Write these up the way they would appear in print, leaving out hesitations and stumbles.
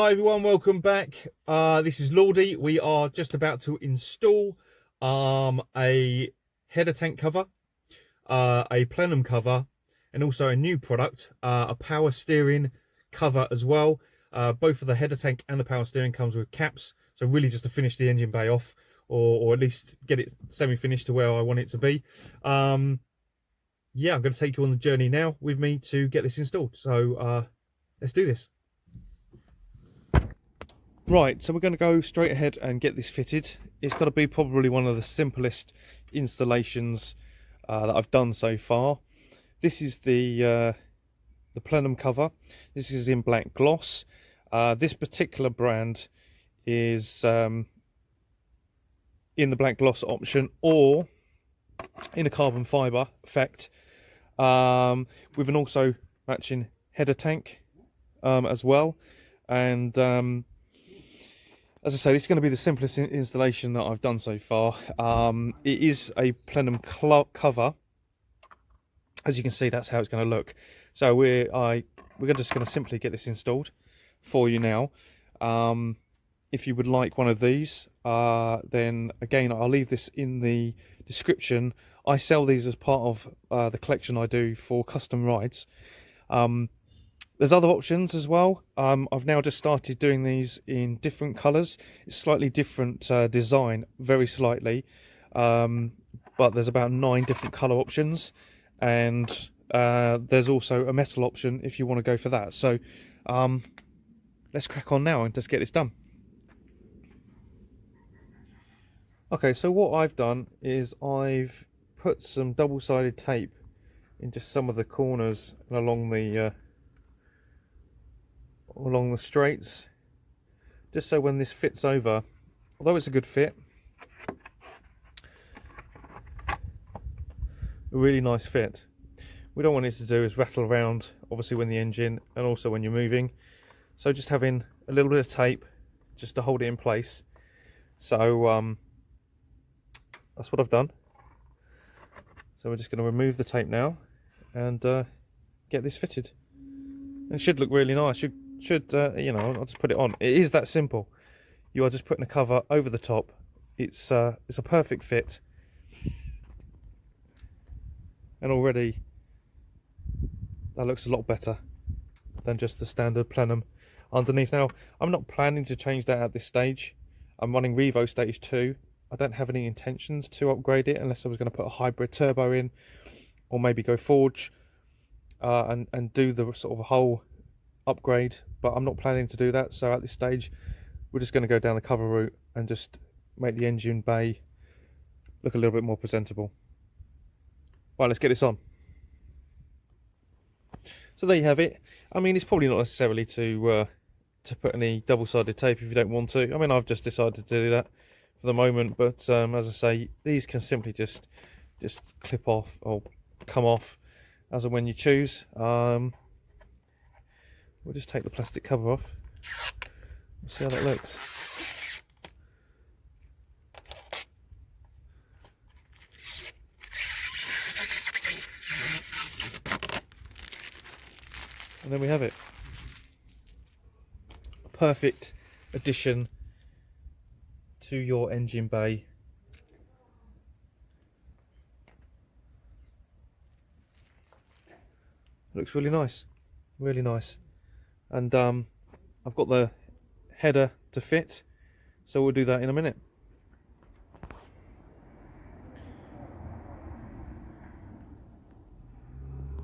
Hi everyone, welcome back. This is Lordee. We are just about to install a header tank cover, a plenum cover, and also a new product, a power steering cover as well. Both of the header tank and the power steering comes with caps, so really just to finish the engine bay off, or at least get it semi-finished to where I want it to be. Yeah, I'm going to take you on the journey now with me to get this installed. So let's do this. Right, so we're going to go straight ahead and get this fitted. It's got to be probably one of the simplest installations that I've done so far. This is the plenum cover. This is in black gloss. This particular brand is in the black gloss option or in a carbon fibre effect, with an also matching header tank as well. And as I say, this is going to be the simplest installation that I've done so far. It is a plenum cover. As you can see, that's how it's going to look. So we're just going to simply get this installed for you now. If you would like one of these, then again, I'll leave this in the description. I sell these as part of the collection I do for Custom Rides. There's other options as well. I've now just started doing these in different colours. It's slightly different design, very slightly, but there's about 9 different colour options, and there's also a metal option if you want to go for that. So let's crack on now and just get this done. Okay, so what I've done is I've put some double-sided tape in just some of the corners and along the straights, just so when this fits over, although it's a good fit, a really nice fit, we don't want it to do is rattle around, obviously, when the engine and also when you're moving. So just having a little bit of tape just to hold it in place. So that's what I've done. So we're just going to remove the tape now and get this fitted. It should look really nice. You know, I'll just put it on. It is that simple. You are just putting a cover over the top. It's a perfect fit, and already that looks a lot better than just the standard plenum underneath. Now, I'm not planning to change that at this stage. I'm running Revo Stage 2. I don't have any intentions to upgrade it unless I was going to put a hybrid turbo in, or maybe go forge and do the sort of whole upgrade, but I'm not planning to do that. So at this stage, we're just going to go down the cover route and just make the engine bay look a little bit more presentable. Right, let's get this on. So there you have it. I mean, it's probably not necessarily to put any double-sided tape if you don't want to. I mean, I've just decided to do that for the moment, but as I say, these can simply just clip off or come off as and when you choose. We'll just take the plastic cover off and see how that looks. And then we have it. A perfect addition to your engine bay. Looks really nice, really nice. And I've got the header to fit, so we'll do that in a minute.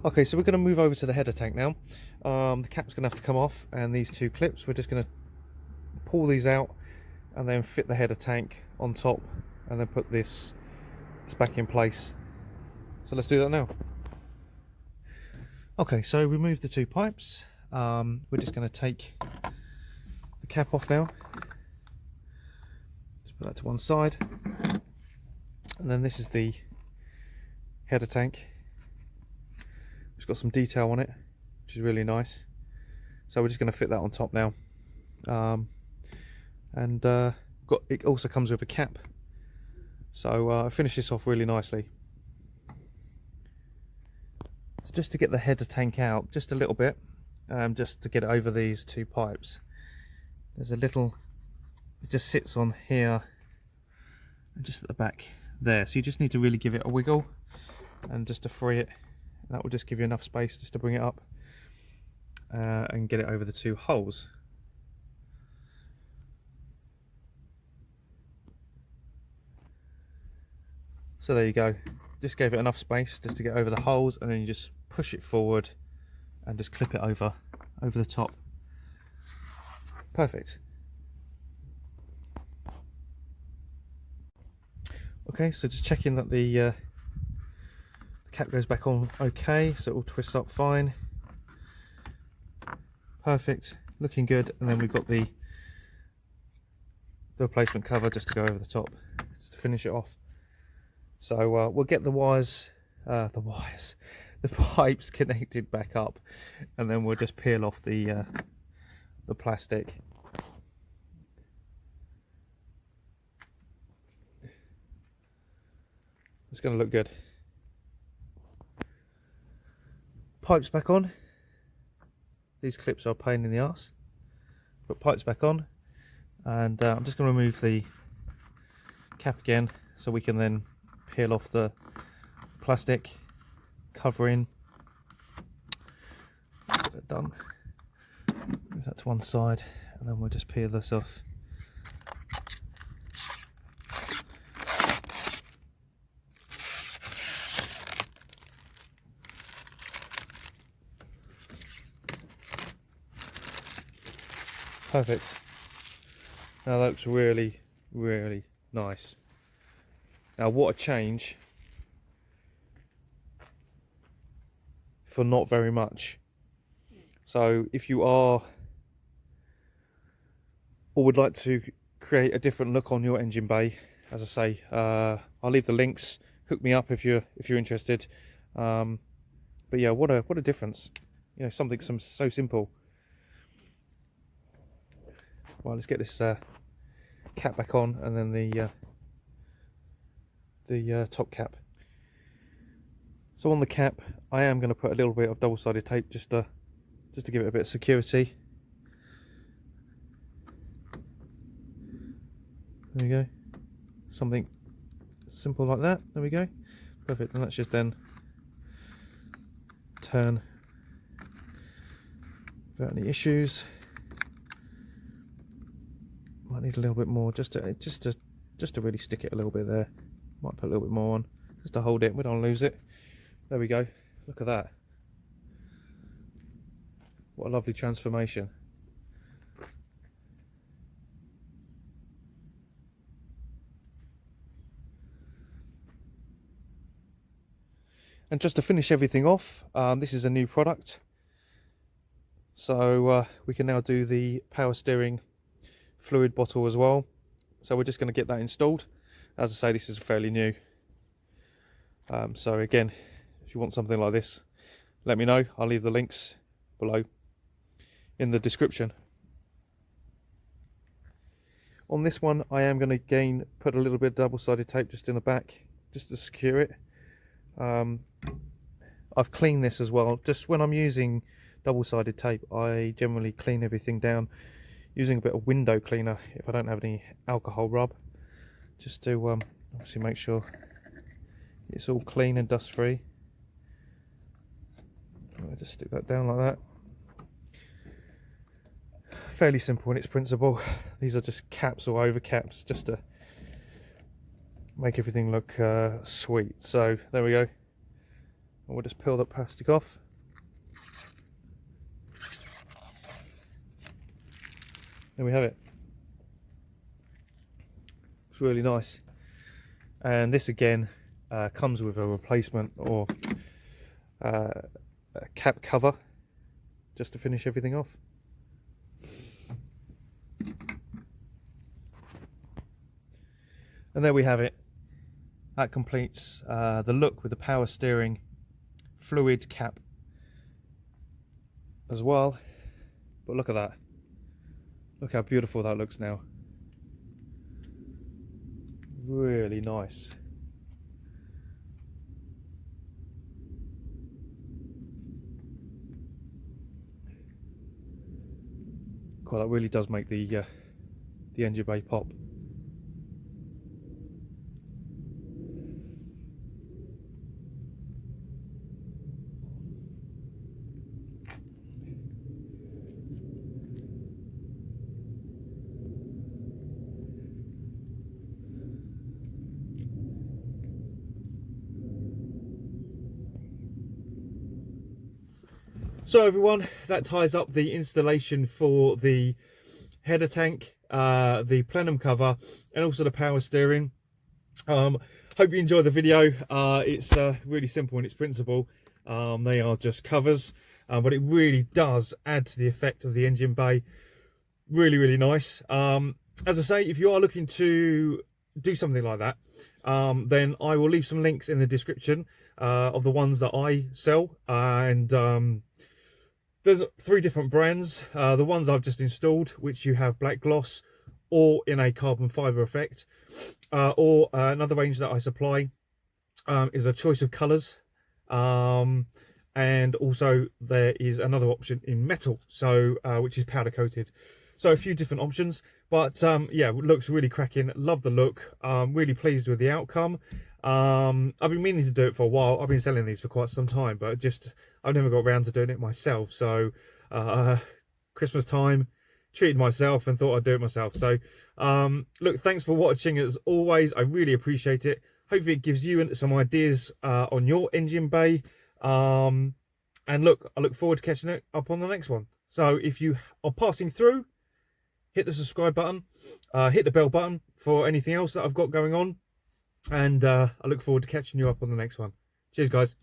Okay, so we're going to move over to the header tank now. The cap's going to have to come off, and these 2 clips, we're just going to pull these out and then fit the header tank on top, and then put this back in place. So let's do that now. Okay, so remove the 2 pipes. We're just going to take the cap off now. Just put that to one side, and then this is the header tank. It's got some detail on it, which is really nice. So we're just going to fit that on top now. It also comes with a cap, so I finish this off really nicely. So just to get the header tank out just a little bit, just to get it over these 2 pipes, there's a little, it just sits on here and just at the back there, so you just need to really give it a wiggle and just to free it. That will just give you enough space just to bring it up and get it over the two holes. So there you go, just gave it enough space just to get over the holes, and then you just push it forward and just clip it over the top. Perfect. Okay, so just checking that the cap goes back on okay, so it all twists up fine. Perfect, looking good. And then we've got the replacement cover just to go over the top, just to finish it off. So we'll get the pipes connected back up, and then we'll just peel off the plastic. It's going to look good. Pipes back on. These clips are a pain in the arse. Put pipes back on, and I'm just going to remove the cap again so we can then peel off the plastic covering. Let's get that done. Move that to one side, and then we'll just peel this off. Perfect. Now that looks really, really nice. Now what a change for not very much. So if you are or would like to create a different look on your engine bay, as I say, I'll leave the links. Hook me up if you're interested. But yeah, what a difference. You know, something so simple. Well, let's get this cap back on, and then the top cap. So on the cap, I am going to put a little bit of double-sided tape just to give it a bit of security. There we go. Something simple like that. There we go. Perfect. And that's just then turn without any issues. Might need a little bit more just to really stick it a little bit there. Might put a little bit more on just to hold it. We don't lose it. There we go. Look at that. What a lovely transformation. And just to finish everything off, this is a new product. So we can now do the power steering fluid bottle as well. So we're just going to get that installed. As I say, this is fairly new. So again, if you want something like this, let me know. I'll leave the links below in the description. On this one, I am going to again put a little bit of double-sided tape just in the back, just to secure it. I've cleaned this as well. Just when I'm using double-sided tape, I generally clean everything down using a bit of window cleaner if I don't have any alcohol rub, just to obviously make sure it's all clean and dust free. I'll just stick that down like that. Fairly simple in its principle. These are just caps or over caps just to make everything look sweet. So there we go. And we'll just peel that plastic off. There we have it. It's really nice. And this again comes with a replacement or a cap cover just to finish everything off. And there we have it. That completes the look with the power steering fluid cap as well. But look at that. Look how beautiful that looks now. Really nice. Quite, that really does make the engine bay pop. So everyone, that ties up the installation for the header tank, the plenum cover, and also the power steering. Hope you enjoyed the video. It's really simple in its principle. They are just covers, but it really does add to the effect of the engine bay. Really nice. As I say, if you are looking to do something like that, then I will leave some links in the description of the ones that I sell, and there's 3 different brands. The ones I've just installed, which you have black gloss or in a carbon fibre effect, or another range that I supply is a choice of colours, and also there is another option in metal, so which is powder coated. So a few different options, but yeah, it looks really cracking. Love the look. Really pleased with the outcome. I've been meaning to do it for a while. I've been selling these for quite some time, but just I've never got around to doing it myself. So Christmas time, treated myself and thought I'd do it myself. So look, thanks for watching as always. I really appreciate it. Hopefully it gives you some ideas on your engine bay. And look, I look forward to catching it up on the next one. So if you are passing through, hit the subscribe button, hit the bell button for anything else that I've got going on. And I look forward to catching you up on the next one. Cheers, guys.